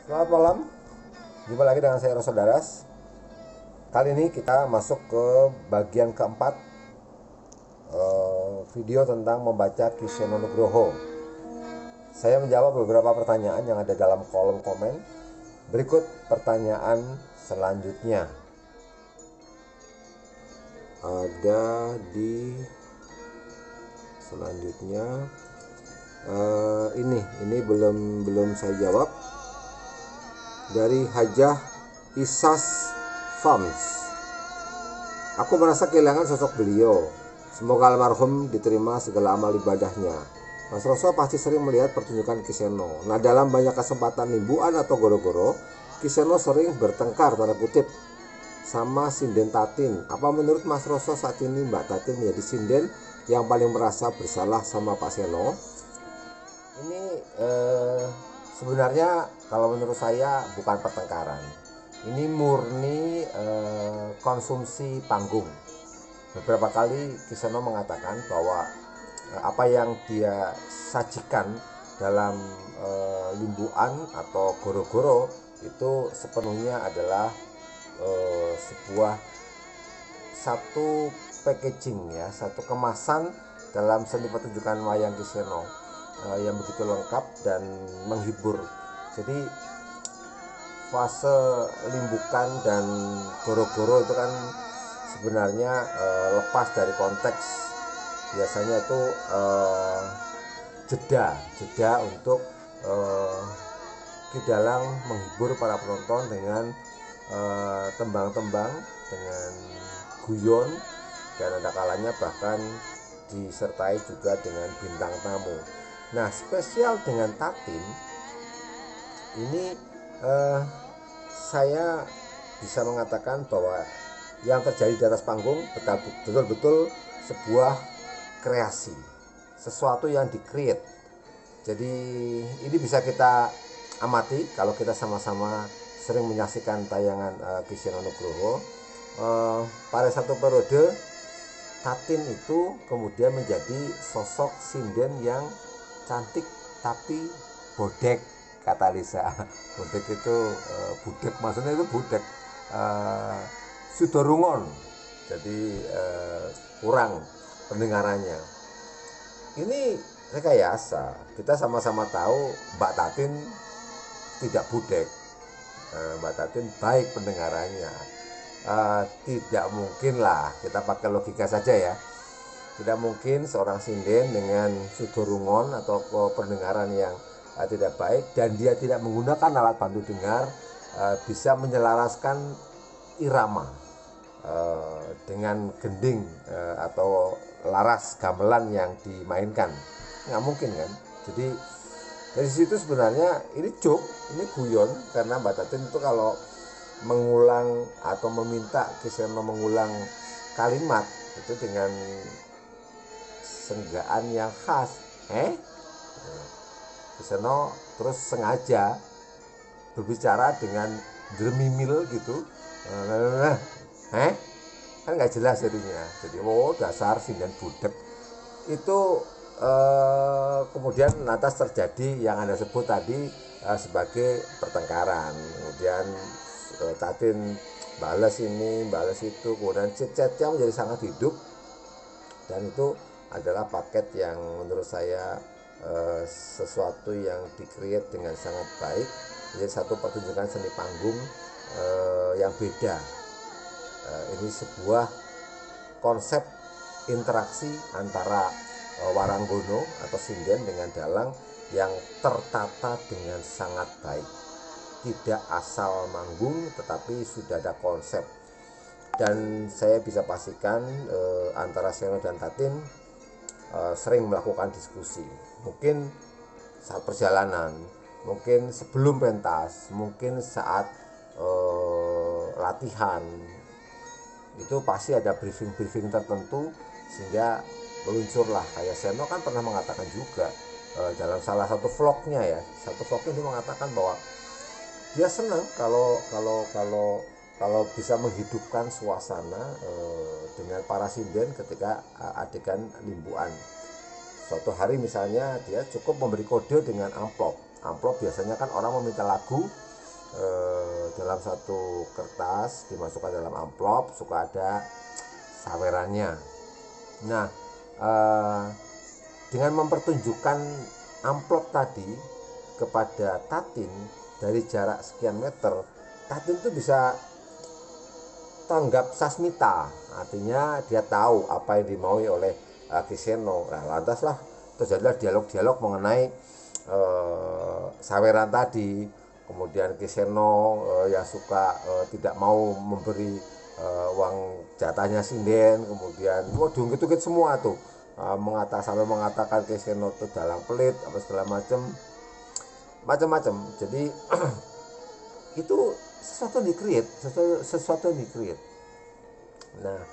Selamat malam, jumpa lagi dengan saya Roso Daras. Kali ini kita masuk ke bagian keempat, video tentang membaca Kiseno Nugroho. Saya menjawab beberapa pertanyaan yang ada dalam kolom komen. Berikut pertanyaan selanjutnya. Ada di selanjutnya, ini belum saya jawab, dari Hajah Isas Fams. Aku merasa kehilangan sosok beliau. Semoga almarhum diterima segala amal ibadahnya. Mas Roso pasti sering melihat pertunjukan Kiseno. Nah, dalam banyak kesempatan limbuan atau goro-goro, Kiseno sering bertengkar tanda kutip sama sinden Tatin. Apa menurut Mas Roso saat ini Mbak Tatin menjadi sinden yang paling merasa bersalah sama Pak Seno? Ini sebenarnya kalau menurut saya bukan pertengkaran. Ini murni konsumsi panggung. Beberapa kali Kiseno mengatakan bahwa apa yang dia sajikan dalam limbuan atau goro-goro itu sepenuhnya adalah sebuah satu packaging, ya, satu kemasan dalam seni pertunjukan wayang Kiseno yang begitu lengkap dan menghibur. Jadi fase limbukan dan goro-goro itu kan sebenarnya lepas dari konteks. Biasanya itu jeda untuk Kidalang menghibur para penonton dengan tembang-tembang, dengan guyon, dan ada kalanya bahkan disertai juga dengan bintang tamu. Nah, spesial dengan Tatin ini, saya bisa mengatakan bahwa yang terjadi di atas panggung betul-betul sebuah kreasi, sesuatu yang di-create. Jadi ini bisa kita amati kalau kita sama-sama sering menyaksikan tayangan Kiseno Nugroho. Pada satu periode Tatin itu kemudian menjadi sosok sinden yang cantik tapi bodek, kata Lisa. Bodek itu budek, maksudnya itu budek, sudorungon, jadi kurang pendengarannya. Ini rekayasa. Kita sama-sama tahu Mbak Tatin tidak budek. Mbak Tatin baik pendengarannya. Tidak mungkin lah, kita pakai logika saja ya. Tidak mungkin seorang sinden dengan sudorungon atau pendengaran yang tidak baik dan dia tidak menggunakan alat bantu dengar bisa menyelaraskan irama dengan gending atau laras gamelan yang dimainkan. Nggak mungkin kan. Jadi dari situ sebenarnya ini joke, ini guyon, karena Mbak Tatin itu kalau mengulang atau meminta Kiseno mengulang kalimat itu dengan senggaan yang khas, Kiseno terus sengaja berbicara dengan dermimil gitu, kan nggak jelas jadinya. Jadi dasar sinden budek itu. Kemudian lantas terjadi yang Anda sebut tadi sebagai pertengkaran. Kemudian Tatin balas ini, balas itu, kemudian chat-chatnya menjadi sangat hidup, dan itu adalah paket yang menurut saya sesuatu yang di-create dengan sangat baik. Jadi satu pertunjukan seni panggung yang beda. Ini sebuah konsep interaksi antara waranggono atau sinden dengan dalang yang tertata dengan sangat baik. Tidak asal manggung, tetapi sudah ada konsep. Dan saya bisa pastikan antara Seno dan Tatin sering melakukan diskusi. Mungkin saat perjalanan, mungkin sebelum pentas, mungkin saat latihan. Itu pasti ada briefing-briefing tertentu sehingga meluncurlah. Kayak Seno kan pernah mengatakan juga dalam salah satu vlognya, ya, satu vlognya dia mengatakan bahwa dia senang kalau bisa menghidupkan suasana dengan para sinden ketika adegan limbuan. Suatu hari misalnya dia cukup memberi kode dengan amplop. Amplop biasanya kan orang meminta lagu, dalam satu kertas, dimasukkan dalam amplop, suka ada sawerannya. Nah, dengan mempertunjukkan amplop tadi kepada Tatin dari jarak sekian meter, Tatin itu bisa tanggap sasmita, artinya dia tahu apa yang dimaui oleh Kiseno. Nah, lantaslah terjadilah dialog-dialog mengenai saweran tadi. Kemudian Kiseno yang suka tidak mau memberi uang jatahnya sinden, kemudian waduh gitu semua tuh, sampai mengatakan Kiseno itu dalang pelit apa segala macam. Jadi itu sesuatu yang di-create, sesuatu yang di-create. Nah,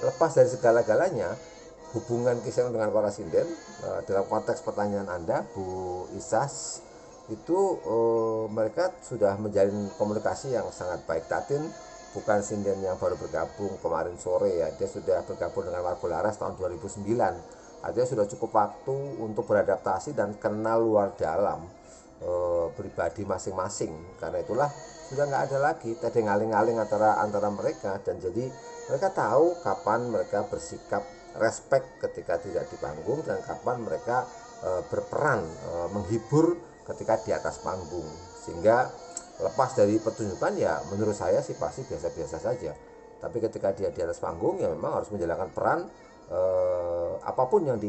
lepas dari segala-galanya, hubungan Kiseno dengan para sinden, dalam konteks pertanyaan Anda, Bu Isas, itu mereka sudah menjalin komunikasi yang sangat baik. Tatin bukan sinden yang baru bergabung kemarin sore ya, dia sudah bergabung dengan Warga Laras tahun 2009. Artinya sudah cukup waktu untuk beradaptasi dan kenal luar dalam pribadi masing-masing. Karena itulah sudah nggak ada lagi tedeng-aling-aling antara mereka, dan jadi mereka tahu kapan mereka bersikap respect ketika tidak di panggung dan kapan mereka berperan menghibur ketika di atas panggung. Sehingga lepas dari pertunjukan ya menurut saya sih pasti biasa-biasa saja, tapi ketika dia di atas panggung ya memang harus menjalankan peran apapun yang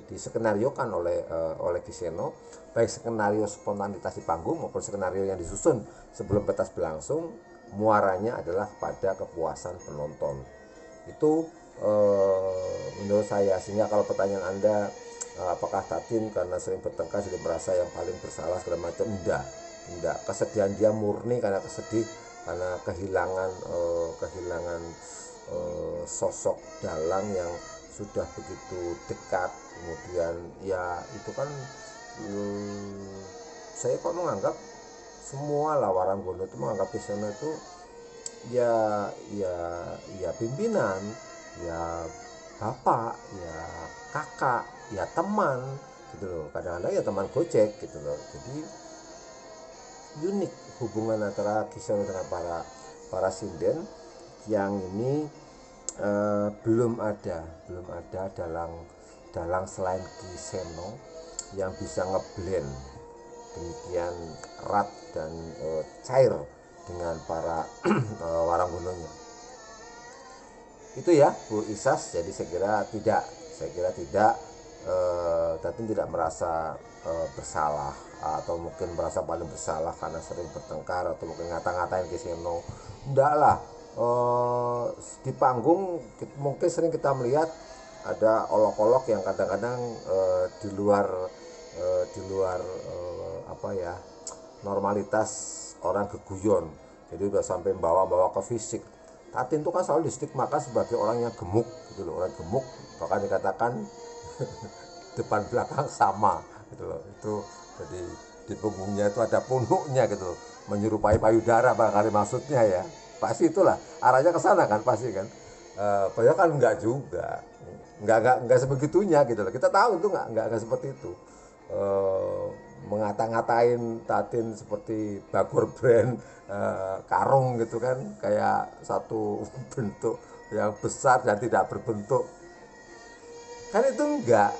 diskenariokan oleh Kiseno, baik skenario spontanitas di panggung maupun skenario yang disusun sebelum pentas berlangsung, muaranya adalah pada kepuasan penonton. Itu menurut saya. Sehingga kalau pertanyaan Anda apakah Tatin karena sering bertengkar jadi merasa yang paling bersalah segala macam, enggak. Kesedihan dia murni karena kehilangan sosok dalang yang sudah begitu dekat. Kemudian ya itu kan saya kok menganggap semua lah Waranggono itu menganggap Kiseno itu ya pimpinan, ya bapak, ya kakak, ya teman gitu loh. Kadang-kadang ya teman gojek gitu loh. Jadi unik hubungan antara Kiseno dengan para sinden yang ini belum ada dalang selain Kiseno yang bisa ngeblend demikian erat dan cair dengan para Waranggononya. Itu ya Bu Isas. Jadi saya kira tidak Tatin tidak merasa bersalah atau mungkin merasa paling bersalah karena sering bertengkar atau mungkin ngata-ngatain Kiseno. Enggak lah. Di panggung mungkin sering kita melihat ada olok-olok yang kadang-kadang di luar apa ya, normalitas orang geguyon. Jadi udah sampai bawa ke fisik. Tatin itu kan selalu distigmakan sebagai orang yang gemuk gitu loh, orang gemuk, bahkan dikatakan depan belakang sama gitu loh. Itu jadi di punggungnya itu ada punuknya gitu loh, menyerupai payudara barangkali maksudnya ya. Pasti itulah arahnya ke sana kan, pasti kan. Padahal kan enggak juga, enggak sebegitunya gitu loh. Kita tahu itu enggak seperti itu. Mengata-ngatain Tatin seperti Bagor brand karung gitu kan, kayak satu bentuk yang besar dan tidak berbentuk, kan itu enggak.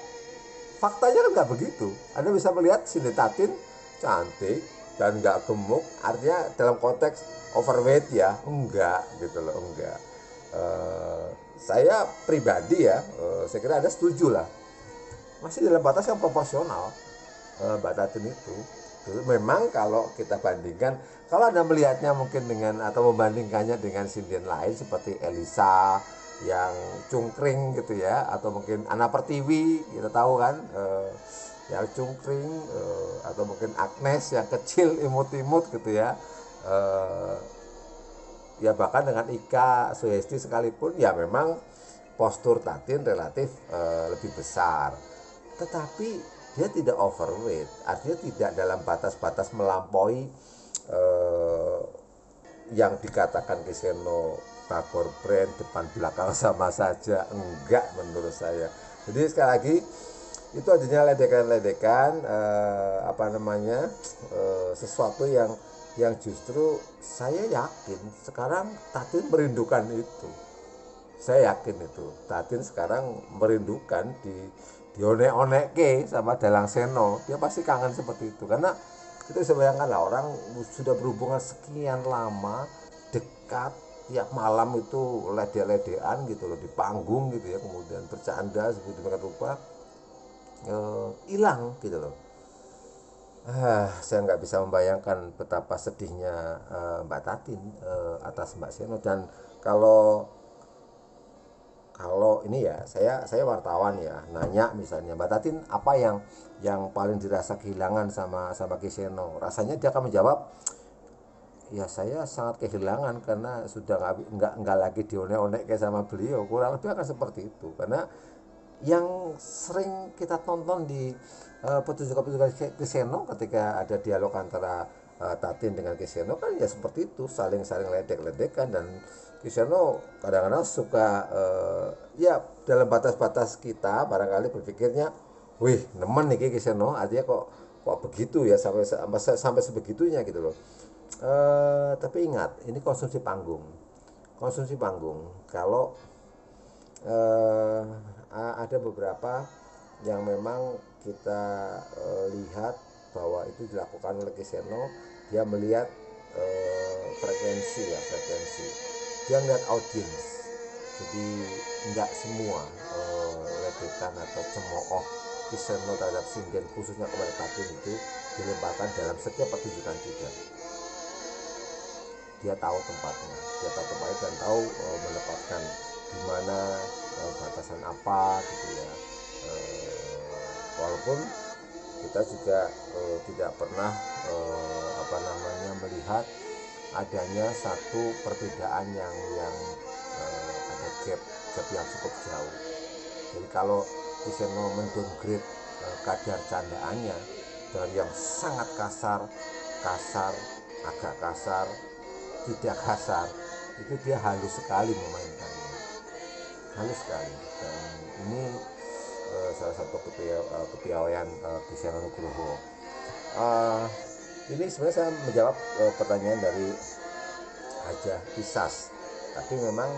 Faktanya kan enggak begitu. Anda bisa melihat sini Tatin cantik dan enggak gemuk, artinya dalam konteks overweight ya, enggak gitu loh, enggak. Saya pribadi ya, saya kira Anda setuju lah, masih dalam batas yang proporsional. Mbak Tatin itu memang kalau kita bandingkan, kalau Anda melihatnya mungkin dengan atau membandingkannya dengan sinden lain seperti Elisa yang cungkring gitu ya, atau mungkin Ana Pertiwi, kita tahu kan yang cungkring, atau mungkin Agnes yang kecil imut-imut gitu ya, ya bahkan dengan Ika Suhesti sekalipun ya memang postur Tatin relatif lebih besar, tetapi dia tidak overweight, artinya tidak dalam batas-batas melampaui yang dikatakan Kiseno Bagor brand depan belakang sama saja, enggak menurut saya. Jadi sekali lagi itu adanya ledekan-ledekan apa namanya sesuatu yang justru saya yakin sekarang Tatin merindukan itu. Saya yakin itu Tatin sekarang merindukan dionek-onek sama Dalang Seno. Dia pasti kangen seperti itu, karena kita bisa bayangkan lah, orang sudah berhubungan sekian lama, dekat, tiap malam itu lede-ledean gitu loh di panggung gitu ya, kemudian bercanda sedemikian rupa, hilang gitu loh. Saya nggak bisa membayangkan betapa sedihnya Mbak Tatin atas Mbak Seno. Dan kalau kalau ini ya, saya wartawan ya, nanya misalnya Mbak Tatin apa yang paling dirasa kehilangan sama Kiseno, rasanya dia akan menjawab, ya saya sangat kehilangan karena sudah nggak lagi dionek-onek kayak sama beliau. Kurang lebih akan seperti itu, karena yang sering kita tonton di pertunjukan-pertunjukan Kiseno ketika ada dialog antara Tatin dengan Kiseno kan ya seperti itu, saling ledek-ledekan. Dan Kiseno kadang-kadang suka ya dalam batas-batas kita barangkali berpikirnya, wih nemen nih Kiseno, artinya kok begitu ya, sampai sebegitunya gitu loh. Tapi ingat, ini konsumsi panggung. Kalau eh, ada beberapa yang memang kita lihat bahwa itu dilakukan oleh Kiseno. Dia melihat frekuensi, dia melihat audiens. Jadi nggak semua ledekan atau cemooh Kiseno terhadap sinden, khususnya kepada Tatin, itu dilemparkan dalam setiap pertunjukan. Tidak, dia tahu tempatnya dan tahu menempatkan di mana, batasan apa gitu ya. Walaupun kita juga tidak pernah apa namanya melihat adanya satu perbedaan yang ada gap yang cukup jauh. Jadi kalau Kiseno mendowngrade kadar candaannya dari yang sangat kasar, agak kasar, tidak kasar, itu dia halus sekali memainkannya, halus sekali. Dan ini salah satu kepiawaian Kiseno Nugroho. Ini sebenarnya saya menjawab pertanyaan dari Hajah Pisas, tapi memang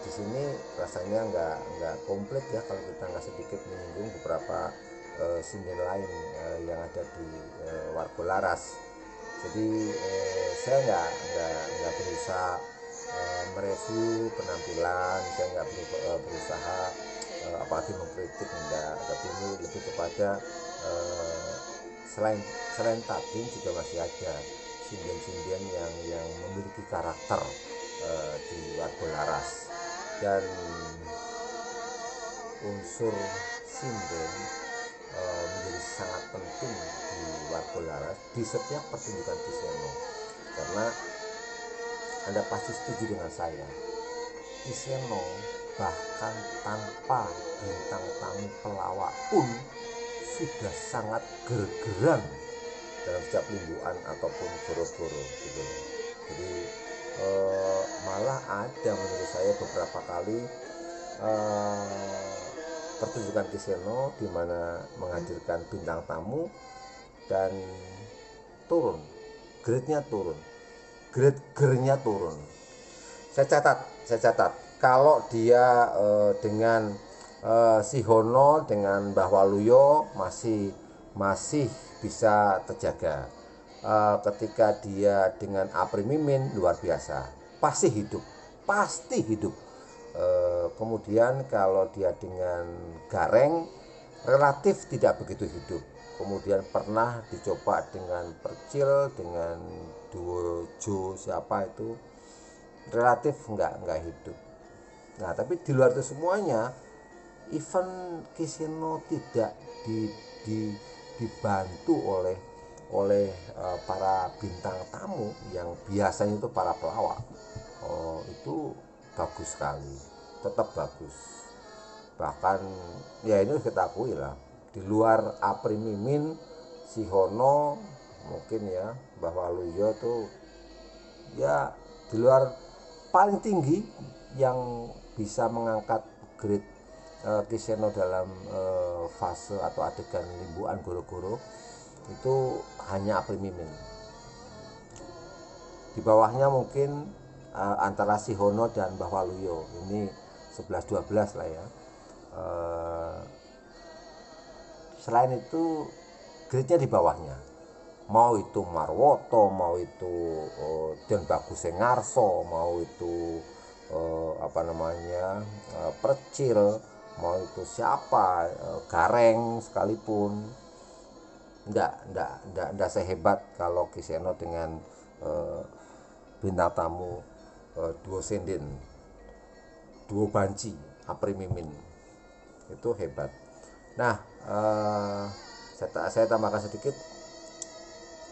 di sini rasanya nggak komplit ya kalau kita nggak sedikit menyinggung beberapa sinden lain yang ada di Warga Laras. Jadi saya nggak berusaha mereview penampilan, saya nggak berusaha apalagi mengkritik, enggak. Tapi ini lebih kepada selain Tatin juga masih ada sinden-sinden yang memiliki karakter di Warga Laras. Dan unsur sinden menjadi sangat penting di Warga Laras di setiap pertunjukan Kiseno. Karena Anda pasti setuju dengan saya, Kiseno bahkan tanpa bintang tamu pelawak pun sudah sangat gergeran dalam setiap limbuan ataupun goro-goro gitu. Jadi malah ada menurut saya beberapa kali pertunjukan Kiseno di mana menghadirkan bintang tamu dan turun, grade-nya turun. Saya catat kalau dia dengan si Hono dengan Mbah Waluyo masih bisa terjaga. Ketika dia dengan Apri Mimin luar biasa, pasti hidup. Kemudian kalau dia dengan Gareng relatif tidak begitu hidup. Kemudian pernah dicoba dengan Percil, dengan duo Jo siapa itu, relatif nggak hidup. Nah tapi di luar itu semuanya, event Kiseno tidak dibantu oleh para bintang tamu yang biasanya itu para pelawak. Itu bagus sekali, tetap bagus. Bahkan ya ini harus kita akui lah, di luar Apri Mimin, si Hono mungkin ya, Mbah Waluyo tuh ya di luar paling tinggi yang bisa mengangkat grade Kiseno dalam fase atau adegan limbuan goro-goro itu hanya Apri Mimin. Di bawahnya mungkin antara Sihono dan Mbah Waluyo, ini 11-12 lah ya. Selain itu grade-nya di bawahnya, mau itu Marwoto, mau itu Den Bagus Sengarso, mau itu Percil, mau itu siapa, Gareng sekalipun, ndak sehebat kalau Kiseno dengan bintang tamu duo Sinden, duo Banci, Apri Mimin, itu hebat. Nah, saya tambahkan sedikit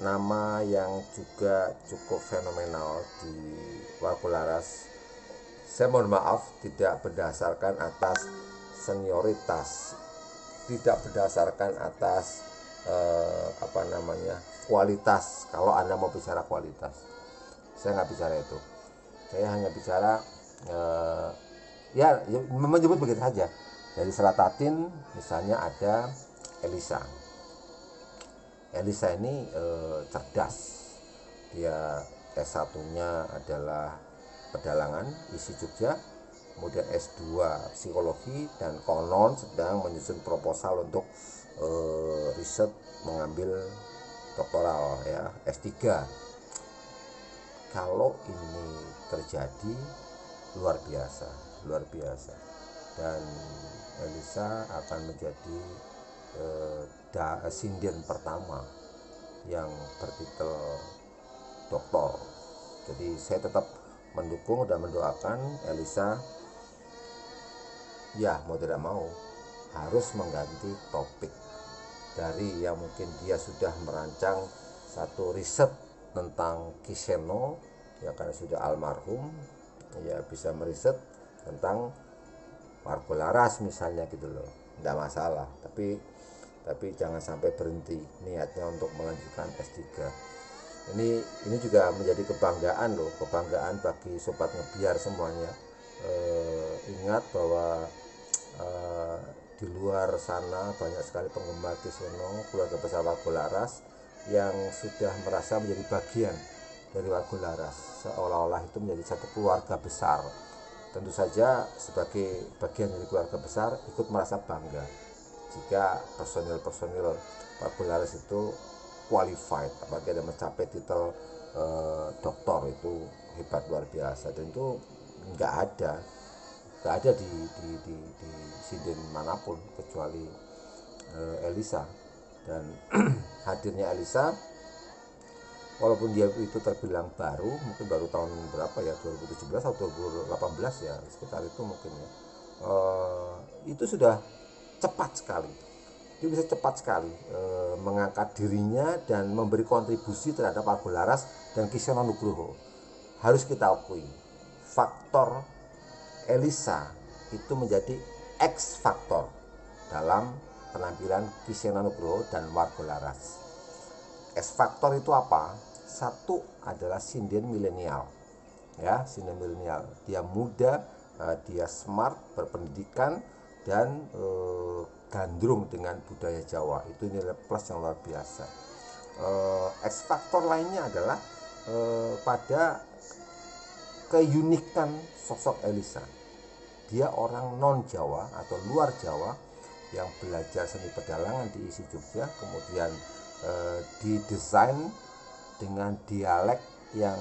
nama yang juga cukup fenomenal di Warkularas. Saya mohon maaf, tidak berdasarkan atas senioritas, tidak berdasarkan atas kualitas. Kalau Anda mau bicara kualitas, saya nggak bicara itu. Saya hanya bicara ya menyebut begitu saja. Dari Selatatin misalnya ada Elisa. Elisa ini cerdas. Dia S1-nya adalah pedalangan isi Jogja, kemudian S2 psikologi, dan konon sedang menyusun proposal untuk riset mengambil doktoral ya, S3. Kalau ini terjadi luar biasa, dan Elisa akan menjadi sinden pertama yang bertitel doktor. Jadi saya tetap mendukung dan mendoakan Elisa, ya mau tidak mau harus mengganti topik dari yang mungkin dia sudah merancang satu riset tentang Kiseno ya, karena sudah almarhum ya, bisa meriset tentang Warkularas misalnya gitu loh, tidak masalah, tapi jangan sampai berhenti niatnya untuk melanjutkan S3. Ini juga menjadi kebanggaan loh, kebanggaan bagi sobat ngebiar semuanya. Ingat bahwa di luar sana banyak sekali penggemar Kiseno, keluarga besar Warkularas yang sudah merasa menjadi bagian dari Warkularas, seolah-olah itu menjadi satu keluarga besar. Tentu saja sebagai bagian dari keluarga besar ikut merasa bangga jika personil Warkularas itu qualified, apalagi ada mencapai titel doktor, itu hebat luar biasa. Dan itu nggak ada di sinden manapun kecuali Elisa. Dan hadirnya Elisa, walaupun dia itu terbilang baru, mungkin baru tahun berapa ya, 2017 atau 2018 ya, sekitar itu mungkin ya, itu sudah cepat sekali. Dia bisa cepat sekali mengangkat dirinya dan memberi kontribusi terhadap Warkularas dan Kiseno Nugroho. Harus kita akui, faktor Elisa itu menjadi X faktor dalam penampilan Kiseno Nugroho dan Warkularas. X faktor itu apa? Satu adalah sinden milenial, ya, sinden milenial. Dia muda, dia smart, berpendidikan, dan gandrung dengan budaya Jawa. Itu nilai plus yang luar biasa. X faktor lainnya adalah pada keunikan sosok Elisa. Dia orang non Jawa atau luar Jawa yang belajar seni pedalangan di ISI Jogja, kemudian didesain dengan dialek yang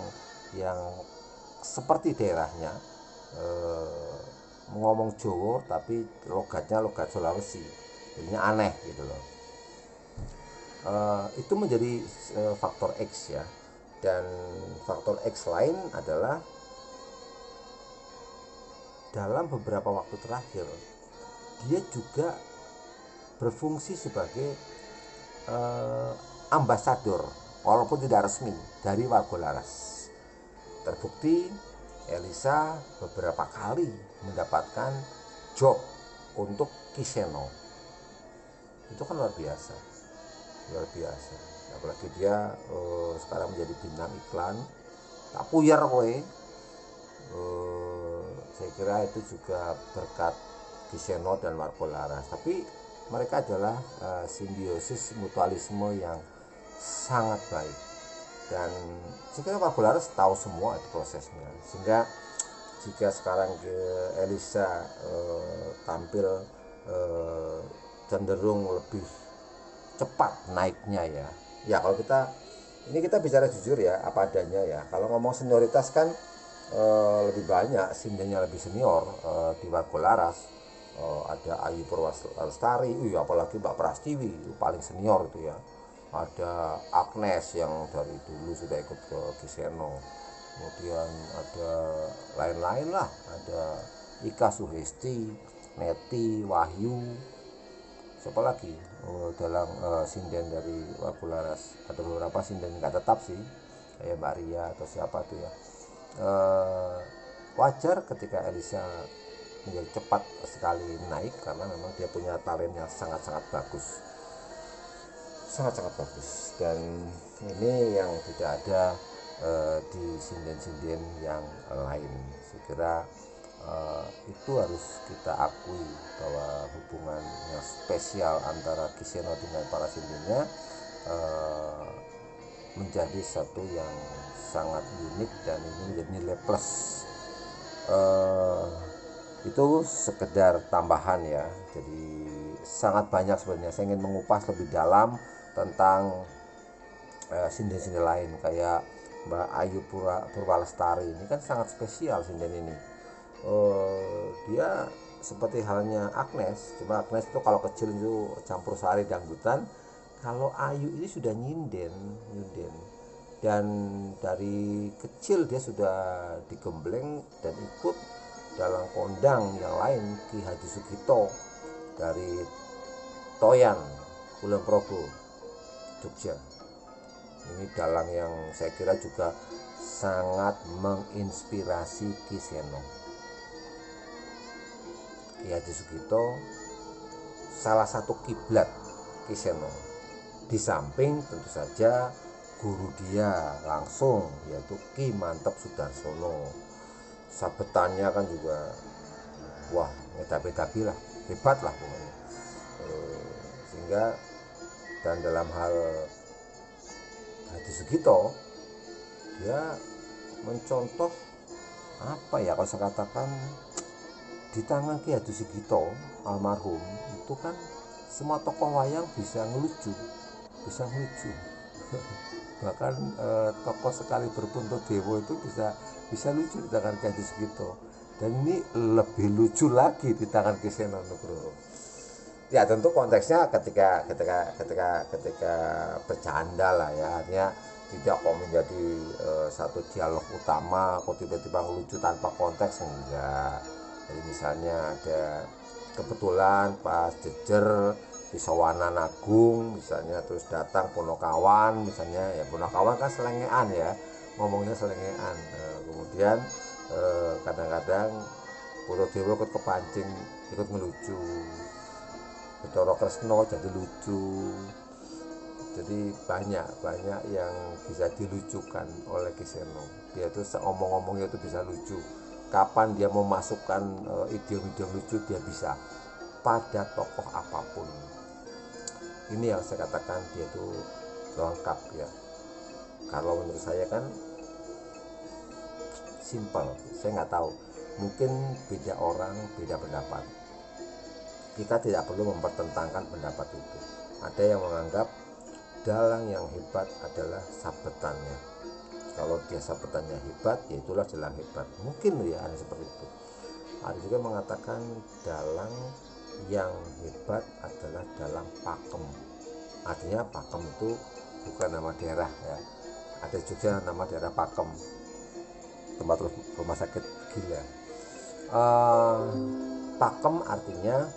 seperti daerahnya, ngomong Jawa tapi logatnya logat Sulawesi, jadinya aneh gitu loh. Itu menjadi faktor X ya. Dan faktor X lain adalah dalam beberapa waktu terakhir dia juga berfungsi sebagai ambasador walaupun tidak resmi dari Warkularas. Terbukti Elisa beberapa kali mendapatkan job untuk Kiseno. Itu kan luar biasa. Apalagi dia sekarang menjadi bintang iklan. Tak puyar kowe. Saya kira itu juga berkat Kiseno dan Wargolaras, tapi mereka adalah simbiosis mutualisme yang sangat baik. Dan sebenarnya Wargolaras tahu semua itu prosesnya, sehingga jika sekarang Elisa tampil cenderung lebih cepat naiknya ya kalau kita bicara jujur ya, apa adanya ya. Kalau ngomong senioritas kan lebih banyak sindennya lebih senior di Wargolaras. Ada Ayu Purwalestari, apalagi Mbak Prastiwi paling senior itu ya. Ada Agnes yang dari dulu sudah ikut ke Kiseno. Kemudian ada lain-lain lah, ada Ika Suhesti, Neti, Wahyu, siapa lagi dalam sinden dari Wargolaras. Ada beberapa sinden nggak tetap sih, kayak Mbak Ria atau siapa tuh ya. Wajar ketika Elisa menjadi cepat sekali naik, karena memang dia punya talent yang sangat-sangat bagus, sangat-sangat bagus. Dan ini yang tidak ada di sinden-sinden yang lain. Saya kira itu harus kita akui bahwa hubungan yang spesial antara Kiseno dengan para sindennya menjadi satu yang sangat unik, dan ini menjadi nilai plus. Itu sekedar tambahan ya. Jadi sangat banyak sebenarnya. Saya ingin mengupas lebih dalam tentang sinden-sinden lain, kayak Mbak Ayu Purwalestari ini kan sangat spesial sinden ini. Dia seperti halnya Agnes, cuma Agnes itu kalau kecil itu campur sari dangdutan. Kalau Ayu ini sudah nyinden, dan dari kecil dia sudah digembleng dan ikut dalam kondang yang lain, Ki Haji Sugito dari Toyan, Kulon Progo, Jogja. Ini dalang yang saya kira juga sangat menginspirasi Kiseno. Ki Haji Sugito salah satu kiblat Kiseno, di samping tentu saja guru dia langsung, yaitu Ki Mantep Sudarsono. Sabetannya kan juga wah, ngedapi lah, hebat lah pokoknya. Sehingga dan dalam hal Haji Sugito, dia mencontoh apa ya, kalau saya katakan, di tangan Ki Haji Sugito almarhum itu kan semua tokoh wayang bisa ngelucu bahkan tokoh sekali berbuntut dewa itu bisa lucu di tangan Ki Haji Sugito, dan ini lebih lucu lagi di tangan Kiseno Nugroho. Ya tentu konteksnya ketika bercanda lah ya, artinya tidak kok menjadi satu dialog utama kok tiba-tiba ngelucu tanpa konteks, enggak. Jadi misalnya ada kebetulan pas jejer di Sawanan Agung misalnya, terus datang Ponokawan misalnya, ya Ponokawan kan selengean ya, ngomongnya selengean. Kemudian kadang-kadang Purodewa ikut kepancing, ikut ngelucu, Bathara Kresna jadi lucu. Jadi banyak yang bisa dilucukan oleh Kiseno. Dia itu omong-omongnya itu bisa lucu. Kapan dia memasukkan idiom-idiom lucu, dia bisa pada tokoh apapun. Ini yang saya katakan dia itu lengkap ya. Kalau menurut saya kan simple, saya nggak tahu, mungkin beda orang beda pendapat. Kita tidak perlu mempertentangkan pendapat itu. Ada yang menganggap dalang yang hebat adalah sabetannya. Kalau dia sabetannya hebat, ya itulah dalang hebat. Mungkin ya ada seperti itu. Ada juga mengatakan dalang yang hebat adalah dalang pakem. Artinya pakem itu bukan nama daerah ya. Ada juga nama daerah Pakem, tempat rumah sakit gila. Pakem artinya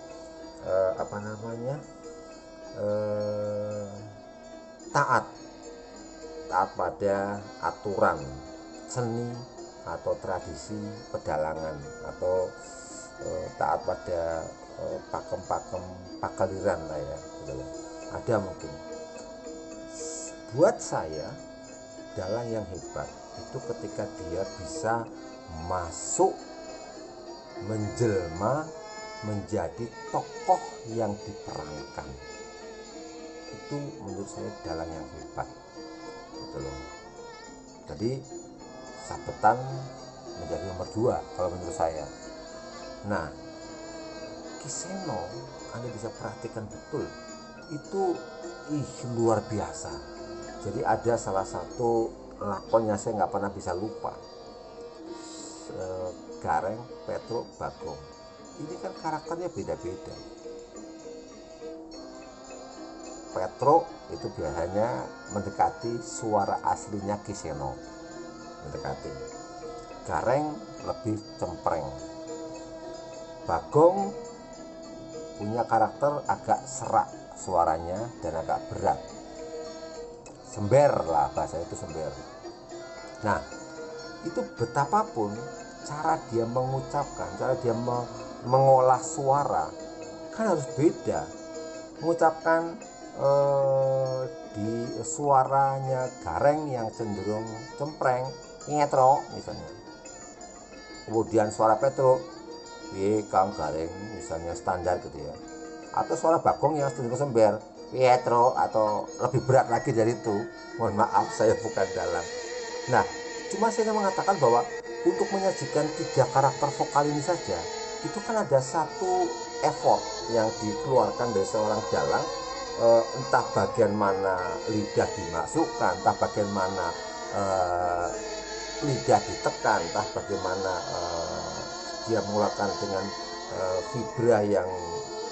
taat pada aturan seni atau tradisi pedalangan, atau taat pada pakem-pakem pakaliran lah ya, gitu. Ada mungkin. Buat saya dalang yang hebat itu ketika dia bisa masuk menjelma menjadi tokoh yang diperankan. Itu menurut saya dalang yang hebat gitu loh. Jadi Sabetan menjadi nomor 2 kalau menurut saya. Nah, Kiseno Anda bisa perhatikan betul, itu luar biasa. Jadi ada salah satu lakonnya saya nggak pernah bisa lupa, Gareng, Petro, Bagong. Ini kan karakternya beda-beda. Petro itu biasanya mendekati suara aslinya Kiseno, mendekati. Gareng lebih cempreng. Bagong punya karakter agak serak suaranya dan agak berat, sember lah, bahasa itu sember. Nah, itu betapapun cara dia mengucapkan, cara dia mengolah suara kan harus beda. Mengucapkan di suaranya Gareng yang cenderung cempreng, ngetro misalnya. Kemudian suara Petro, Kang Gareng misalnya standar gitu ya. Atau suara Bagong yang cenderung sember, Pietro, atau lebih berat lagi dari itu. Mohon maaf, saya bukan dalang. Nah, cuma saya mengatakan bahwa untuk menyajikan 3 karakter vokal ini saja, itu kan ada satu effort yang dikeluarkan dari seorang dalang, entah bagian mana lidah dimasukkan, entah bagian mana lidah ditekan, entah bagaimana dia mengeluarkan dengan vibra yang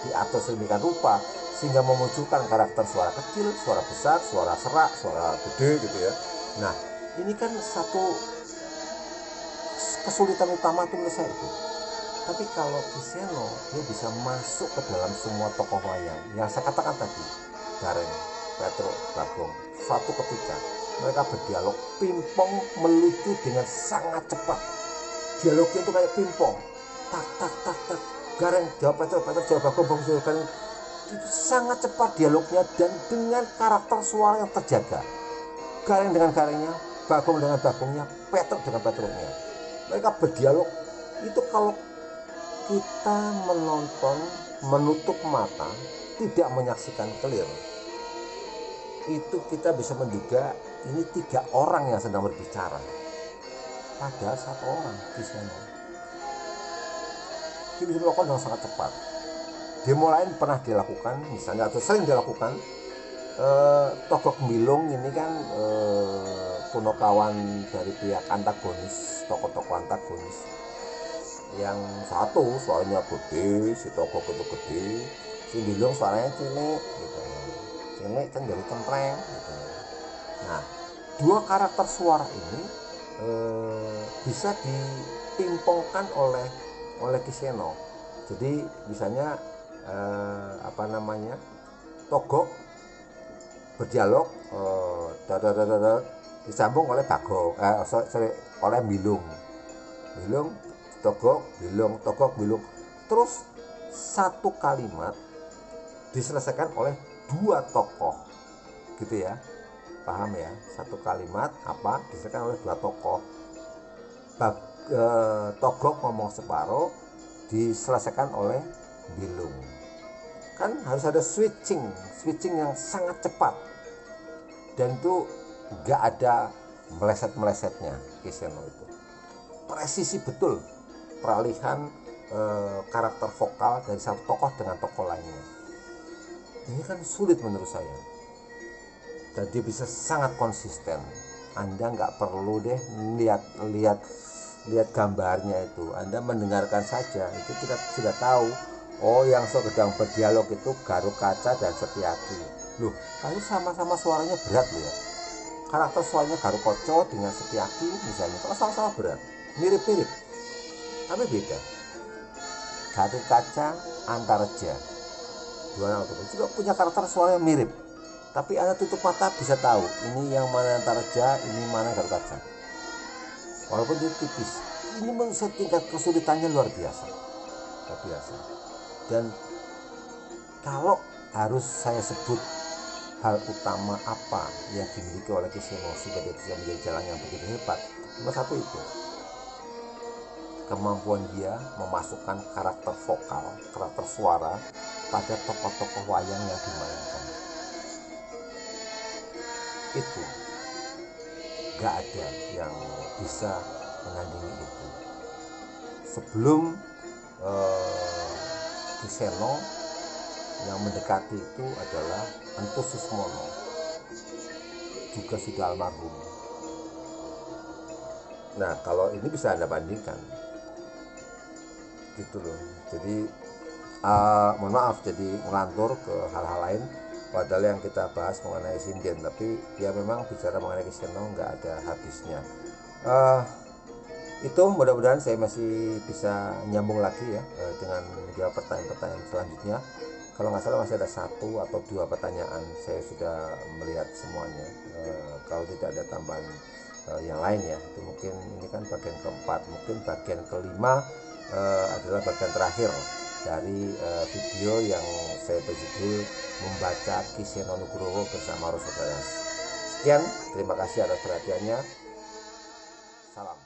diatur sedemikian rupa sehingga memunculkan karakter suara kecil, suara besar, suara serak, suara gede gitu ya. Nah, ini kan satu kesulitan utama itu menurut saya itu. Tapi kalau Kiseno dia bisa masuk ke dalam semua tokoh wayang yang saya katakan tadi, Gareng, Petro, Bagong. Suatu ketika mereka berdialog pingpong melucu dengan sangat cepat. Dialognya itu kayak pingpong, tak tak tak tak. Gareng jawab Petro, Petro jawab Bagong, jawab Gareng. Itu sangat cepat dialognya dan dengan karakter suara yang terjaga. Gareng dengan Garengnya, Bagong dengan Bagongnya, Petro dengan Petronya. Mereka berdialog itu kalau kita menonton menutup mata, tidak menyaksikan clear, itu kita bisa menduga ini 3 orang yang sedang berbicara, padahal 1 orang Kiseno. Dia bisa melakukan dengan sangat cepat. Demo lain pernah dilakukan misalnya, atau sering dilakukan, Togok Milung ini kan punokawan dari pihak antagonis, tokoh-tokoh antagonis. Yang satu suaranya gede, si Togok itu gede, si Milung suaranya cilik gitu. Cilik kan jadi cempreng gitu. Nah, 2 karakter suara ini bisa dipingpongkan oleh Kiseno. Jadi misalnya Togok berdialog disambung oleh Bagong, oleh Milung, Togok, Milung, terus satu kalimat diselesaikan oleh 2 tokoh gitu ya, paham ya? Satu kalimat diselesaikan oleh 2 tokoh. Togok ngomong separuh diselesaikan oleh Milung. Kan harus ada switching yang sangat cepat, dan itu nggak ada meleset-melesetnya. Kiseno itu presisi betul peralihan karakter vokal dari satu tokoh dengan tokoh lainnya. Ini kan sulit menurut saya, dan dia bisa sangat konsisten. Anda nggak perlu deh lihat gambarnya itu, Anda mendengarkan saja itu kita sudah tahu. Oh, yang sedang berdialog itu Garuk Kaca dan Setiaki. Loh, tapi sama-sama suaranya berat loh ya. Karakter suaranya Garuk Kaca dengan Setiaki misalnya, kalau sama-sama berat, mirip-mirip, tapi beda. Garuk Kaca, Antareja, 2 orang itu juga punya karakter suara yang mirip, tapi Anda tutup mata bisa tahu ini yang mana Antareja, ini mana Garuk Kaca. Walaupun itu tipis, ini menurut saya tingkat kesulitannya luar biasa. Dan kalau harus saya sebut hal utama apa yang dimiliki oleh Kiseno sehingga dia bisa menjadi jalan yang begitu hebat, nomor 1 itu kemampuan dia memasukkan karakter vokal, karakter suara pada tokoh-tokoh wayang yang dimainkan. Itu gak ada yang bisa menandingi itu. Sebelum Kiseno, yang mendekati itu adalah Entu Susmono, juga sudah almarhum. Nah, kalau ini bisa Anda bandingkan gitu loh. Jadi mohon maaf jadi ngelantur ke hal-hal lain, padahal yang kita bahas mengenai sinden, tapi ya memang bicara mengenai Kiseno nggak ada habisnya. Itu mudah-mudahan saya masih bisa nyambung lagi ya dengan dua pertanyaan-pertanyaan selanjutnya. Kalau nggak salah masih ada satu atau dua pertanyaan, saya sudah melihat semuanya. Kalau tidak ada tambahan yang lain ya, itu mungkin ini kan bagian keempat, mungkin bagian kelima adalah bagian terakhir dari video yang saya berjudul membaca Kiseno Nugroho bersama Roso Dadas. Sekian, terima kasih atas perhatiannya. Salam.